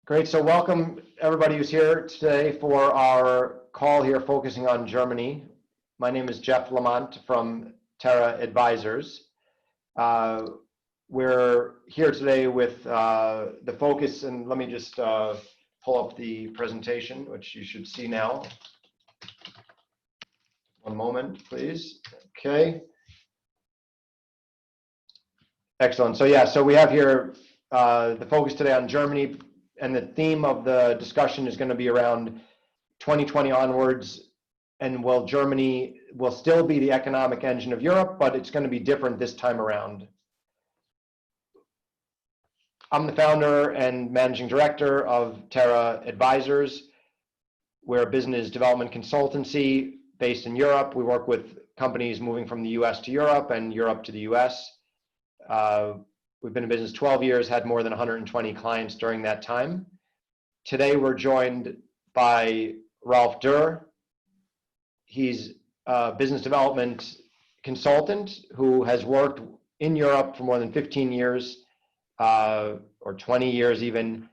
Great. So welcome everybody who's here today for our call here focusing on Germany. My name is Jeff Lamont from Terra Advisors. We're here today with the focus, and let me just pull up the presentation, which you should see now. One moment, please. Okay. Excellent. So yeah, so we have here the focus today on Germany, and the theme of the discussion is going to be around 2020 onwards, and Germany will still be the economic engine of Europe, but it's going to be different this time around. I'm the founder and managing director of Terra Advisors. We're a business development consultancy based in Europe. We work with companies moving from the US to Europe and Europe to the US. We've been in business 12 years, had more than 120 clients during that time. Today, we're joined by Rolf Doerr. He's a business development consultant who has worked in Europe for more than 15 years, or 20 years even,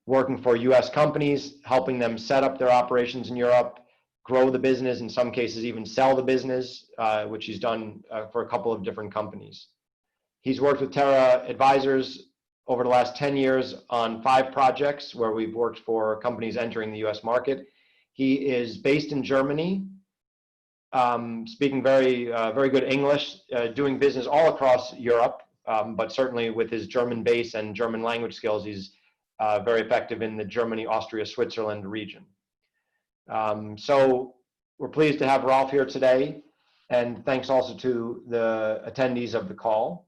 working for US companies, helping them set up their operations in Europe, grow the business, in some cases even sell the business, which he's done for a couple of different companies. He's worked with Terra Advisors over the last 10 years on 5 projects where we've worked for companies entering the US market. He is based in Germany, speaking very good English, doing business all across Europe, but certainly with his German base and German language skills, he's very effective in the Germany, Austria, Switzerland region. So we're pleased to have Rolf here today, and thanks also to the attendees of the call.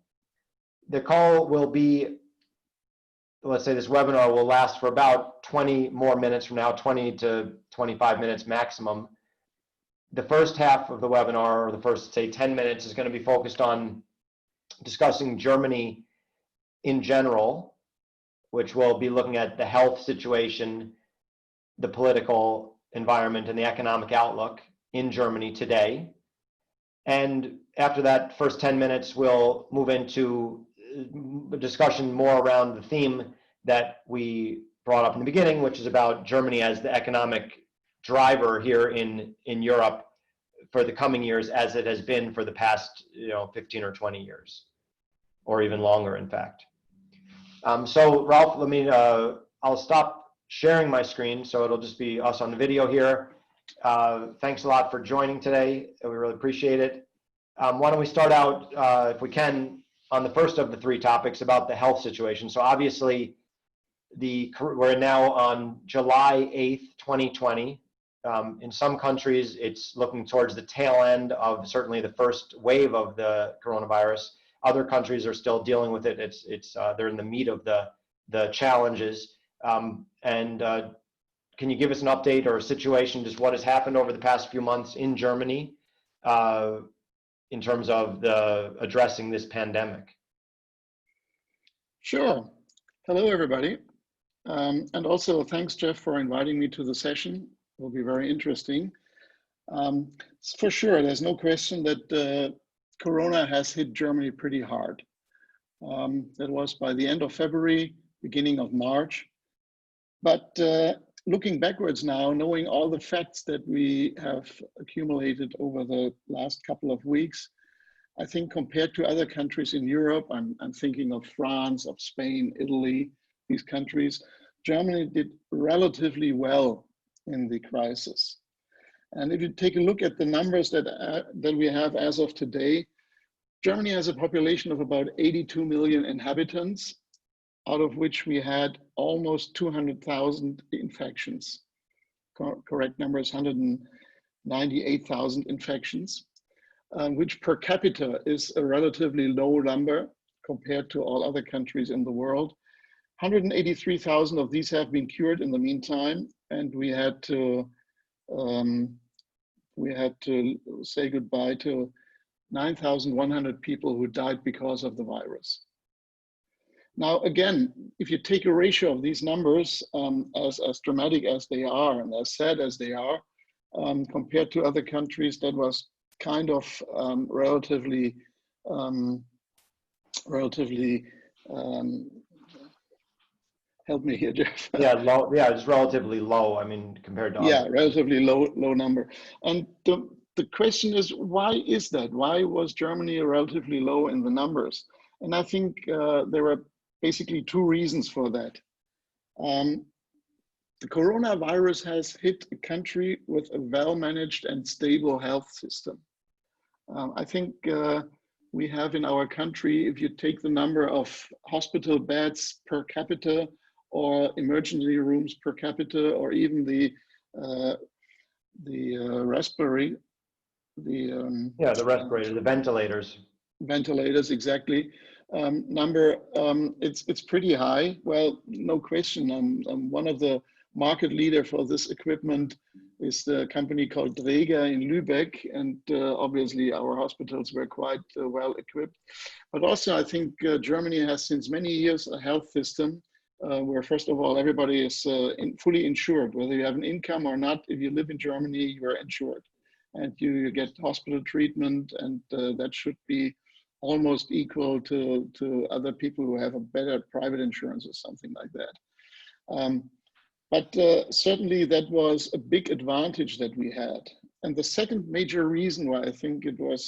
The call will be, let's say this webinar will last for about 20 more minutes from now, 20 to 25 minutes maximum. The first half of the webinar, or the first, say, 10 minutes, is going to be focused on discussing Germany in general, which will be looking at the health situation, the political environment, and the economic outlook in Germany today. And after that first 10 minutes, we'll move into a discussion more around the theme that we brought up in the beginning, which is about Germany as the economic driver here in Europe for the coming years, as it has been for the past 15 or 20 years, or even longer, in fact. So Rolf, let me, I'll stop sharing my screen, so it'll just be us on the video here. Thanks a lot for joining today. We really appreciate it. Why don't we start out, if we can, on the first of the 3 topics about the health situation. So obviously, we're now on July 8th, 2020. In some countries, it's looking towards the tail end of certainly the first wave of the coronavirus. Other countries are still dealing with it. They're in the meat of the challenges. Can you give us an update or a situation, just what has happened over the past few months in Germany in terms of addressing this pandemic? Sure. Hello, everybody. And also, thanks, Jeff, for inviting me to the session. It will be very interesting. For sure, there's no question that Corona has hit Germany pretty hard. That was by the end of February, beginning of March. But looking backwards now, knowing all the facts that we have accumulated over the last couple of weeks, I think compared to other countries in Europe, I'm thinking of France, of Spain, Italy, these countries, Germany did relatively well in the crisis. And if you take a look at the numbers that we have as of today, Germany has a population of about 82 million inhabitants, out of which we had almost 200,000 infections. Correct number is 198,000 infections, which per capita is a relatively low number compared to all other countries in the world. 183,000 of these have been cured in the meantime, and we had to say goodbye to 9,100 people who died because of the virus. Now, again, if you take a ratio of these numbers, as dramatic as they are and as sad as they are, compared to other countries, that was kind of relatively help me here, Jeff. Yeah, low. Yeah, it's relatively low. I mean, compared to Yeah, other. relatively low number. And the question is, why is that? Why was Germany relatively low in the numbers? And I think there are basically two reasons for that. The coronavirus has hit a country with a well-managed and stable health system. I think we have in our country, if you take the number of hospital beds per capita or emergency rooms per capita, or even the respiratory, Yeah, the respirator, the ventilators. ventilators, exactly. Number, it's pretty high. Well, no question. I'm one of the market leader for this equipment is the company called Doerr in Lübeck, and obviously our hospitals were quite well equipped. But also, I think Germany has since many years a health system where, first of all, everybody is fully insured, whether you have an income or not. If you live in Germany, you are insured, and you get hospital treatment, and that should be almost equal to other people who have a better private insurance or something like that. But certainly that was a big advantage that we had. And the second major reason why I think it was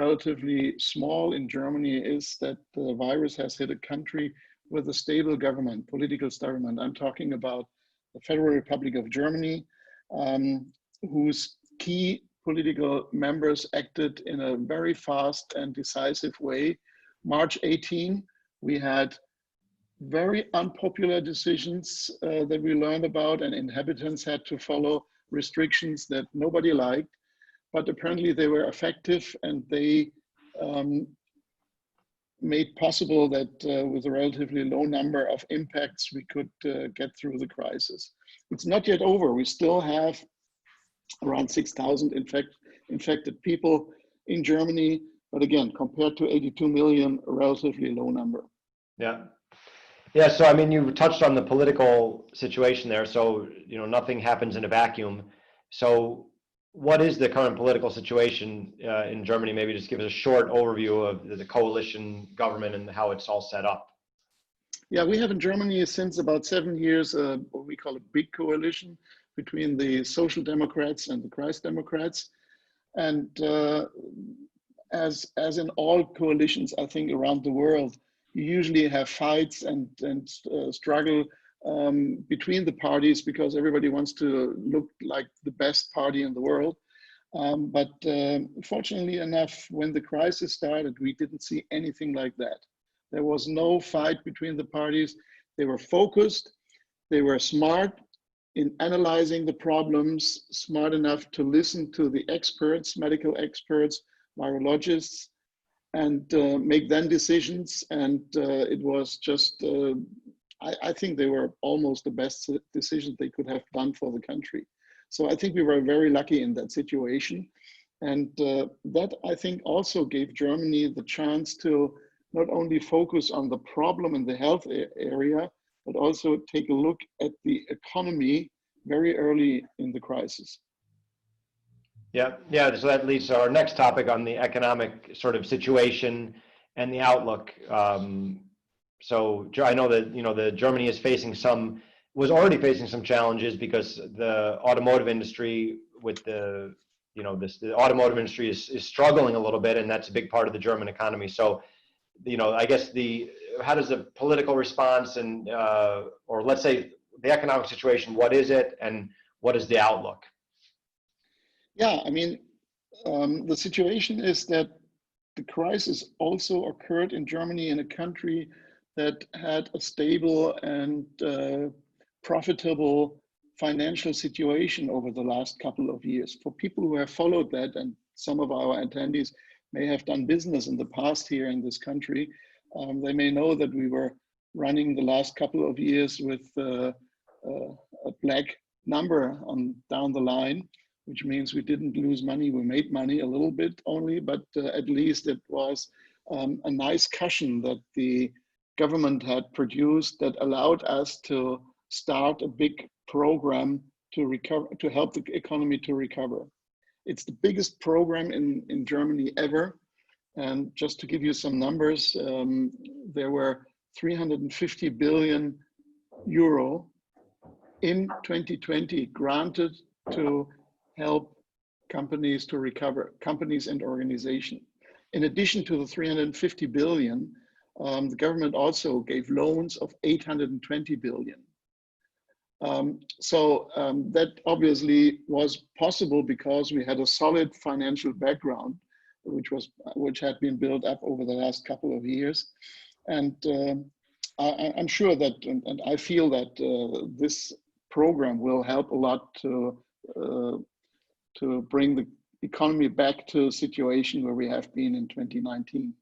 relatively small in Germany is that the virus has hit a country with a stable government, political government. I'm talking about the Federal Republic of Germany, whose key political members acted in a very fast and decisive way. March 18, we had very unpopular decisions that we learned about, and inhabitants had to follow restrictions that nobody liked, but apparently they were effective, and they made possible that with a relatively low number of impacts, we could get through the crisis. It's not yet over. We still have around 6,000 infected people in Germany, but again, compared to 82 million, a relatively low number. Yeah. Yeah, so I mean, you touched on the political situation there. So, nothing happens in a vacuum. So what is the current political situation in Germany? Maybe just give us a short overview of the coalition government and how it's all set up. Yeah, we have in Germany since about 7 years what we call a big coalition between the Social Democrats and the Christ Democrats. And as in all coalitions, I think around the world, you usually have fights and struggle between the parties because everybody wants to look like the best party in the world. But fortunately enough, when the crisis started, we didn't see anything like that. There was no fight between the parties. They were focused, they were smart in analyzing the problems, smart enough to listen to the experts, medical experts, virologists, and make then decisions. And it was just, I think they were almost the best decisions they could have done for the country. So I think we were very lucky in that situation. And that, I think, also gave Germany the chance to not only focus on the problem in the health area, but also take a look at the economy very early in the crisis. Yeah, so that leads to our next topic on the economic sort of situation and the outlook. So I know that, the Germany is was already facing some challenges because the automotive industry with the automotive industry is struggling a little bit, and that's a big part of the German economy. So, I guess how does the political response and, or let's say the economic situation, what is it and what is the outlook? Yeah, I mean, the situation is that the crisis also occurred in Germany, in a country that had a stable and profitable financial situation over the last couple of years. For people who have followed that, and some of our attendees may have done business in the past here in this country, they may know that we were running the last couple of years with a black number down the line, which means we didn't lose money. We made money a little bit only, but at least it was a nice cushion that the government had produced that allowed us to start a big program to help the economy to recover. It's the biggest program in Germany ever. And just to give you some numbers, there were 350 billion euro in 2020 granted to help companies to recover, companies and organizations. In addition to the 350 billion, the government also gave loans of 820 billion. That obviously was possible because we had a solid financial background, which had been built up over the last couple of years. And I'm sure that, and I feel that this program will help a lot to bring the economy back to a situation where we have been in 2019.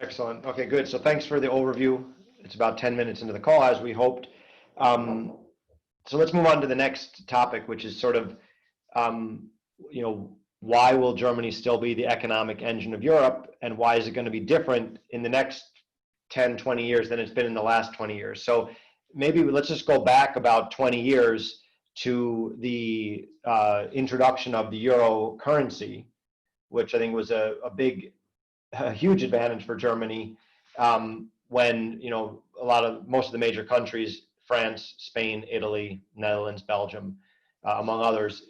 Excellent. Okay, good. So thanks for the overview. It's about 10 minutes into the call, as we hoped. So let's move on to the next topic, which is sort of, why will Germany still be the economic engine of Europe, and why is it going to be different in the next 10, 20 years than it's been in the last 20 years? So maybe let's just go back about 20 years to the introduction of the euro currency, which I think was a huge advantage for Germany when most of the major countries, France, Spain, Italy, Netherlands, Belgium, among others,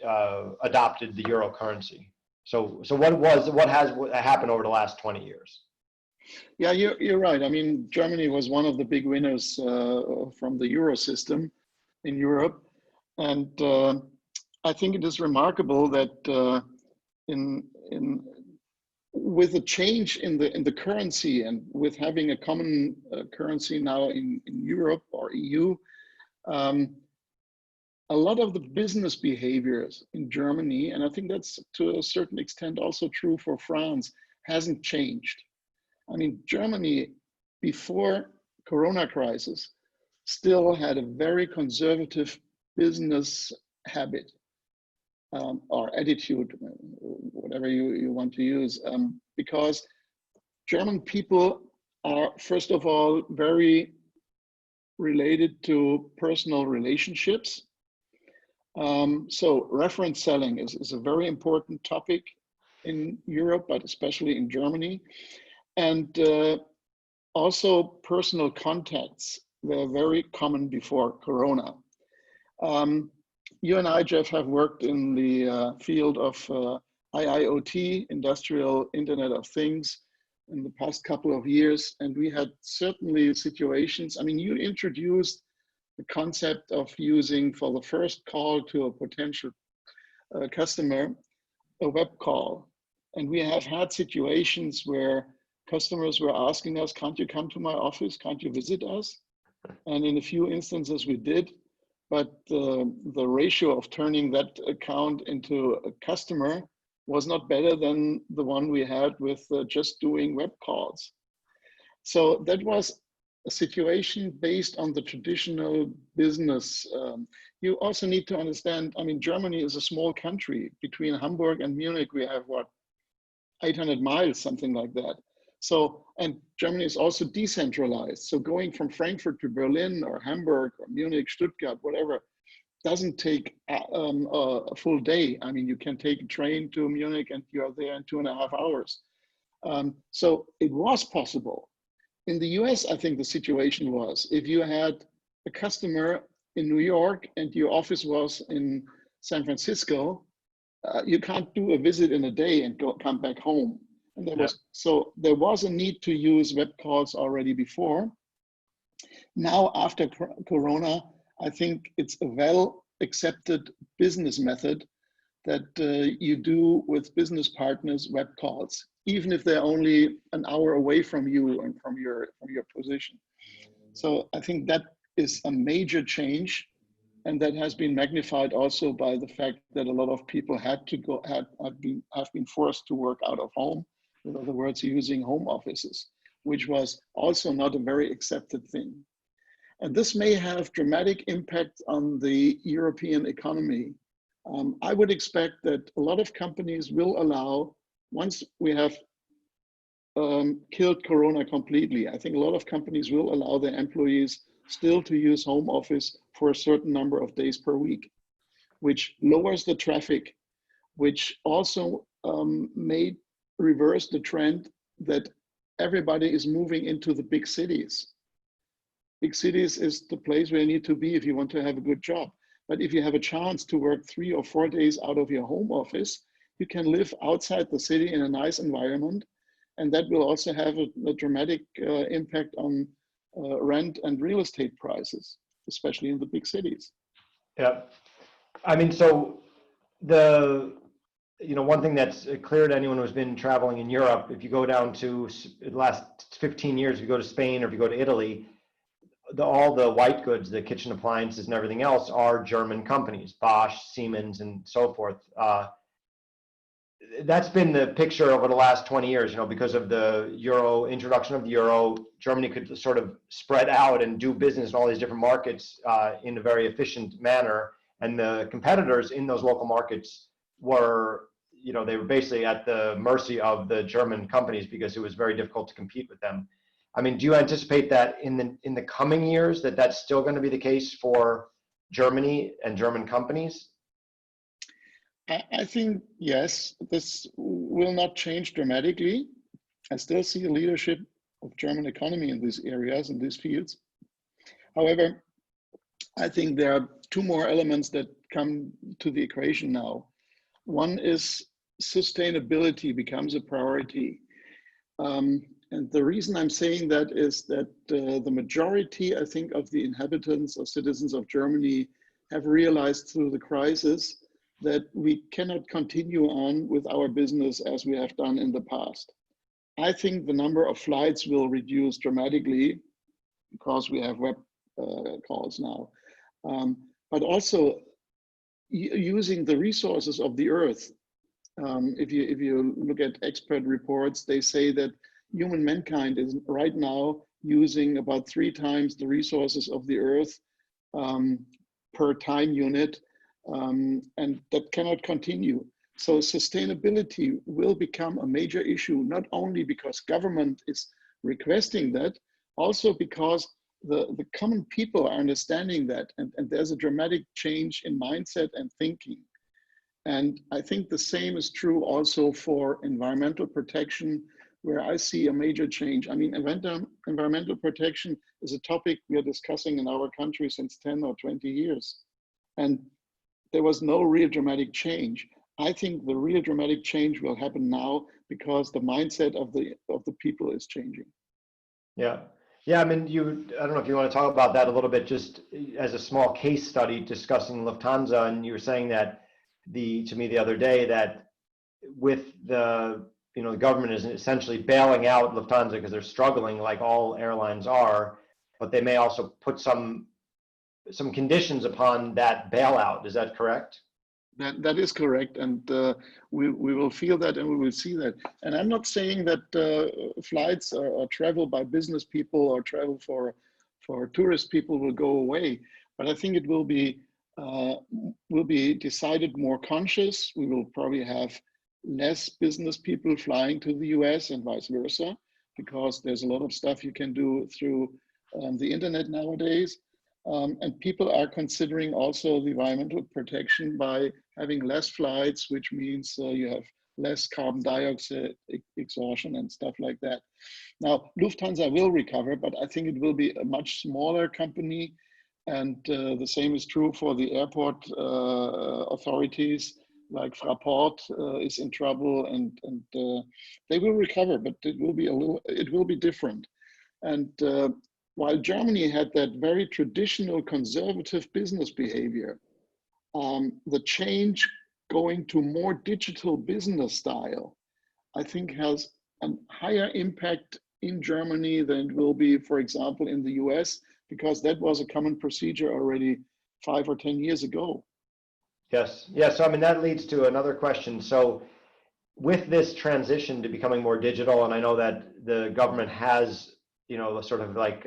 adopted the euro currency. So what has happened over the last 20 years? Yeah, you're right. I mean, Germany was one of the big winners from the euro system in Europe, and I think it is remarkable that with the change in the currency and with having a common currency now in Europe or EU, a lot of the business behaviors in Germany, and I think that's to a certain extent also true for France, hasn't changed. I mean, Germany before Corona crisis still had a very conservative business habit or attitude, whatever you want to use, because German people are, first of all, very related to personal relationships. So reference selling is a very important topic in Europe, but especially in Germany. And also personal contacts were very common before Corona. You and I, Jeff, have worked in the field of IIoT, Industrial Internet of Things, in the past couple of years, and we had certainly situations. I mean, you introduced the concept of using for the first call to a potential customer a web call, and we have had situations where customers were asking us, "Can't you come to my office? Can't you visit us?" And in a few instances we did, but the ratio of turning that account into a customer was not better than the one we had with just doing web calls. So that was a situation based on the traditional business. You also need to understand, I mean, Germany is a small country. Between Hamburg and Munich, we have what, 800 miles, something like that. So, and Germany is also decentralized. So going from Frankfurt to Berlin or Hamburg or Munich, Stuttgart, whatever, doesn't take a full day. I mean, you can take a train to Munich and you're there in 2.5 hours. So it was possible. In the US, I think the situation was, if you had a customer in New York and your office was in San Francisco, you can't do a visit in a day and come back home. And there was a need to use web calls already before. Now, after Corona, I think it's a well accepted business method that you do with business partners web calls, even if they're only an hour away from you and from your position. So I think that is a major change, and that has been magnified also by the fact that a lot of people have been forced to work out of home. In other words, using home offices, which was also not a very accepted thing. And this may have dramatic impact on the European economy. I would expect that a lot of companies will allow, once we have killed Corona completely, I think a lot of companies will allow their employees still to use home office for a certain number of days per week, which lowers the traffic, which also may reverse the trend that everybody is moving into the big cities. big cities is the place where you need to be if you want to have a good job. But if you have a chance to work 3 or 4 days out of your home office, you can live outside the city in a nice environment. And that will also have a dramatic impact on rent and real estate prices, especially in the big cities. Yeah. I mean, so one thing that's clear to anyone who's been traveling in Europe, if you go down to the last 15 years, if you go to Spain or if you go to Italy, all the white goods, the kitchen appliances and everything else are German companies, Bosch, Siemens, and so forth. That's been the picture over the last 20 years, because of the introduction of the euro. Germany could sort of spread out and do business in all these different markets in a very efficient manner. And the competitors in those local markets were, they were basically at the mercy of the German companies because it was very difficult to compete with them. I mean, do you anticipate that in the coming years that that's still going to be the case for Germany and German companies? I think, yes, this will not change dramatically. I still see a leadership of German economy in these areas, in these fields. However, I think there are 2 more elements that come to the equation now. One is sustainability becomes a priority. And the reason I'm saying that is that the majority, I think, of the inhabitants or citizens of Germany have realized through the crisis that we cannot continue on with our business as we have done in the past. I think the number of flights will reduce dramatically because we have web calls now. But also using the resources of the earth. If you look at expert reports, they say that mankind is right now using about 3 times the resources of the earth per time unit. And that cannot continue. So sustainability will become a major issue, not only because government is requesting that, also because the common people are understanding that, and there's a dramatic change in mindset and thinking. And I think the same is true also for environmental protection, where I see a major change. I mean, environmental protection is a topic we are discussing in our country since 10 or 20 years. And there was no real dramatic change. I think the real dramatic change will happen now because the mindset of the people is changing. Yeah. Yeah, I mean, I don't know if you want to talk about that a little bit, just as a small case study discussing Lufthansa, and you were saying that to me the other day that with the government is essentially bailing out Lufthansa because they're struggling like all airlines are, but they may also put some conditions upon that bailout. Is that correct? That is correct, and we will feel that and we will see that. And I'm not saying that flights or travel by business people or travel for tourist people will go away, but I think it will be decided more conscious. We will probably have less business people flying to the US and vice versa, because there's a lot of stuff you can do through the internet nowadays. And people are considering also the environmental protection by having less flights, which means you have less carbon dioxide exhaustion and stuff like that. Now, Lufthansa will recover, but I think it will be a much smaller company. And the same is true for the airport authorities, like Fraport is in trouble, and they will recover, but it will be different. And while Germany had that very traditional conservative business behavior, the change going to more digital business style, I think has a higher impact in Germany than it will be, for example, in the US, because that was a common procedure already 5 or 10 years ago. Yes. Yeah. So, I mean, that leads to another question. So with this transition to becoming more digital, and I know that the government has sort of like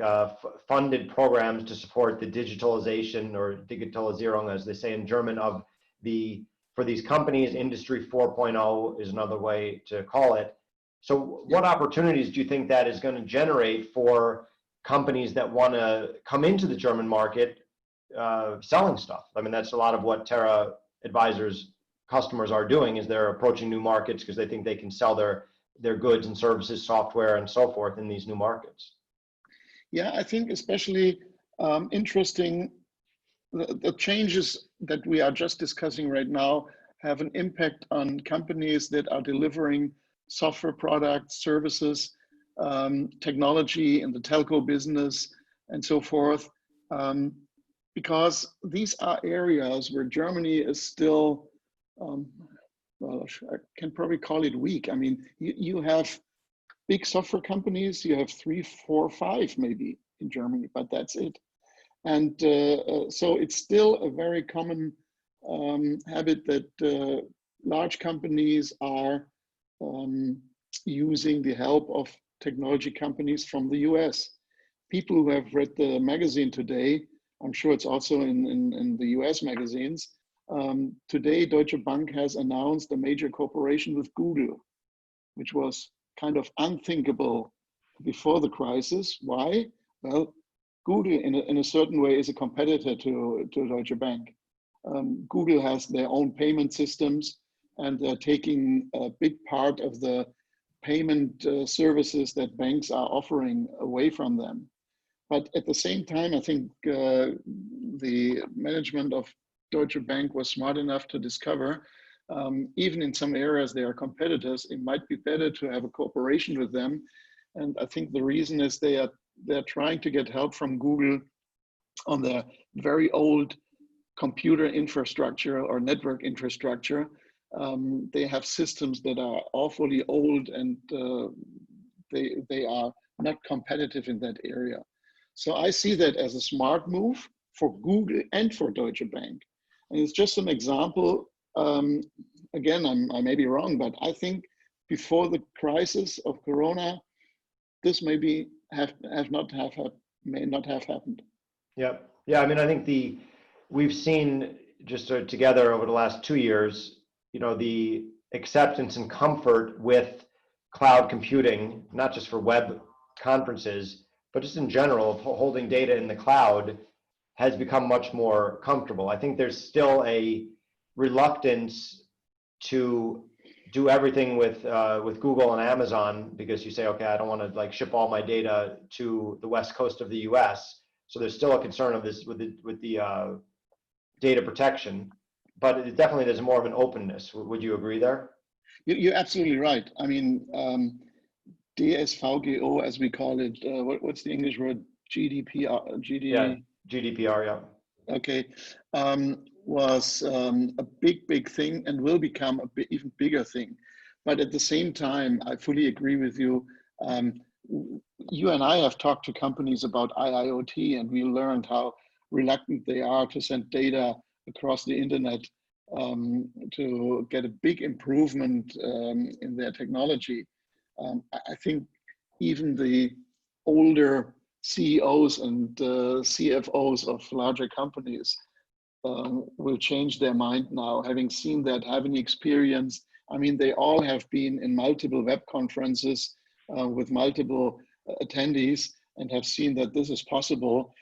funded programs to support the digitalization, or Digitalisierung, as they say in German, for these companies. Industry 4.0 is another way to call it. So what opportunities do you think that is going to generate for companies that want to come into the German market selling stuff? I mean, that's a lot of what Terra Advisors customers are doing, is they're approaching new markets because they think they can sell their goods and services, software, and so forth in these new markets. Yeah, I think especially interesting, the changes that we are just discussing right now have an impact on companies that are delivering software products, services, technology in the telco business, and so forth. Because these are areas where Germany is still, well, I can probably call it weak. I mean, you have big software companies, you have 3, 4, 5 maybe in Germany, but that's it. And so it's still a very common habit that large companies are using the help of technology companies from the US. People who have read the magazine today, I'm sure it's also in the US magazines, today Deutsche Bank has announced a major cooperation with Google, which was kind of unthinkable before the crisis. Why? Well, Google in a certain way is a competitor to Deutsche Bank. Google has their own payment systems, and they're taking a big part of the payment services that banks are offering away from them. But at the same time, I think the management of Deutsche Bank was smart enough to discover, even in some areas they are competitors, it might be better to have a cooperation with them. And I think the reason is they're trying to get help from Google on their very old computer infrastructure or network infrastructure. They have systems that are awfully old, and they are not competitive in that area. So I see that as a smart move for Google and for Deutsche Bank. And it's just an example. Again, I may be wrong, but I think before the crisis of Corona, this maybe may not have happened. Yeah. I mean, I think we've seen just together over the last 2 years, the acceptance and comfort with cloud computing, not just for web conferences, but just in general, holding data in the cloud has become much more comfortable. I think there's still a reluctance to do everything with Google and Amazon, because you say, okay, I don't want to like ship all my data to the west coast of the U.S. So there's still a concern of this with the data protection, but it definitely there's more of an openness. Would you agree there? You're absolutely right. I mean, DSVGO, as we call it, what's the English word? GDPR. Yeah, GDPR. Yeah. Okay, was a big thing and will become a even bigger thing. But at the same time, I fully agree with you. You and I have talked to companies about IIoT, and we learned how reluctant they are to send data across the internet to get a big improvement in their technology. I think even the older CEOs and CFOs of larger companies will change their mind now, having seen that, having experienced. I mean, they all have been in multiple web conferences with multiple attendees and have seen that this is possible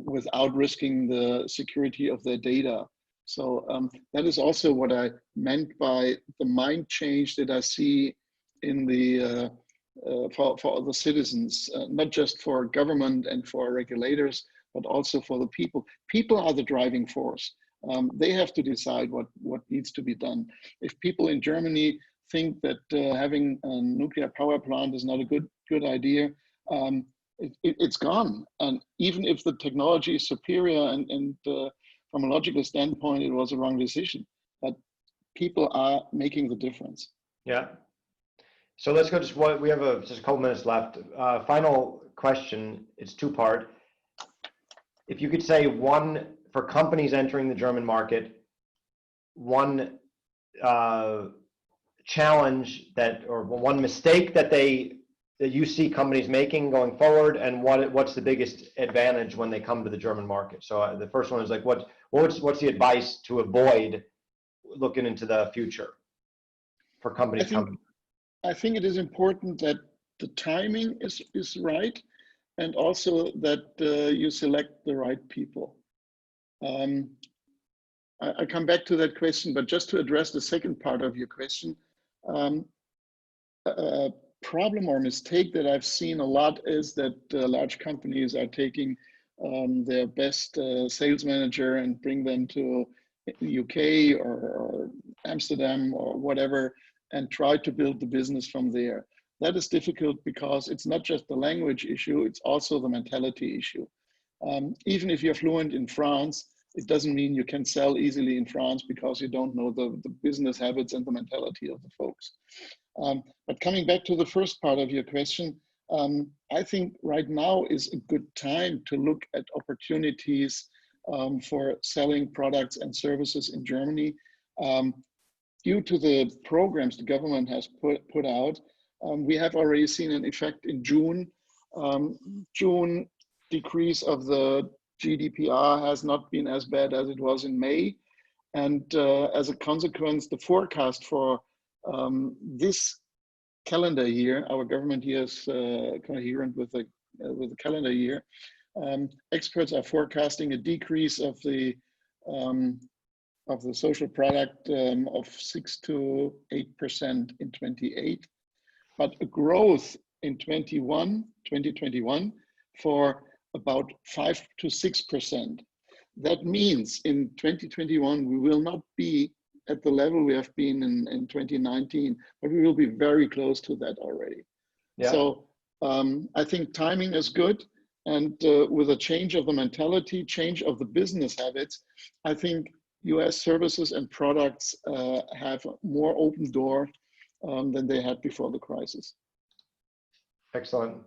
without risking the security of their data. So that is also what I meant by the mind change that I see in the for the citizens, not just for government and for regulators, but also for the people. People are the driving force. They have to decide what needs to be done. If people in Germany think that having a nuclear power plant is not a good idea, it's gone. And even if the technology is superior and from a logical standpoint, it was a wrong decision, but people are making the difference. Yeah. So let's go we have just a couple minutes left. Final question, it's 2-part. If you could say one, for companies entering the German market, one challenge or one mistake that you see companies making going forward, and what's the biggest advantage when they come to the German market? So the first one is like, what's the advice to avoid looking into the future for companies coming? I think it is important that the timing is right, and also that you select the right people. I come back to that question, but just to address the second part of your question, problem or mistake that I've seen a lot is that large companies are taking their best sales manager and bring them to UK or Amsterdam or whatever and try to build the business from there. That is difficult because it's not just the language issue, it's also the mentality issue. Even if you're fluent in France, it doesn't mean you can sell easily in France because you don't know the business habits and the mentality of the folks. But coming back to the first part of your question, I think right now is a good time to look at opportunities for selling products and services in Germany. Due to the programs the government has put out, we have already seen an effect in June. June decrease of the GDPR has not been as bad as it was in May. And as a consequence, the forecast for this calendar year, our government year is coherent with the calendar year. Experts are forecasting a decrease of the social product of 6 to 8% in 28, but a growth in 2021 for about 5 to 6%. That means in 2021, we will not be at the level we have been in 2019, but we will be very close to that already. Yeah. So I think timing is good. And with a change of the mentality, change of the business habits, I think US services and products have more open door than they had before the crisis. Excellent.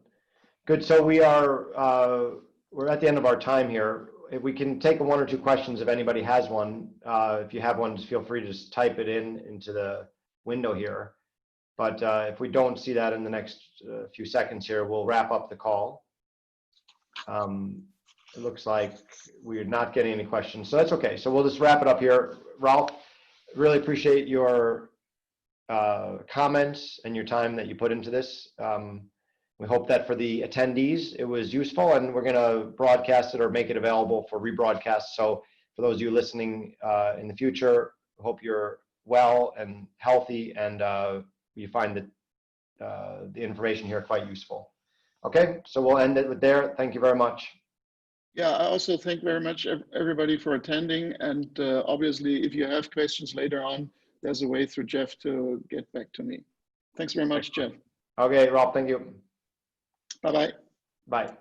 Good. So we're at the end of our time here. If we can take 1 or 2 questions, if anybody has one. If you have one, just feel free to just type it into the window here. But if we don't see that in the next few seconds here, we'll wrap up the call. It looks like we're not getting any questions, so that's okay. So we'll just wrap it up here. Rolf, really appreciate your comments and your time that you put into this. We hope that for the attendees, it was useful, and we're going to broadcast it or make it available for rebroadcast. So for those of you listening in the future, hope you're well and healthy, and you find that the information here quite useful. Okay, so we'll end it there. Thank you very much. Yeah, I also thank very much everybody for attending. And obviously, if you have questions later on, there's a way through Jeff to get back to me. Thanks very much, Jeff. Okay, Rob, thank you. Bye-bye. Bye.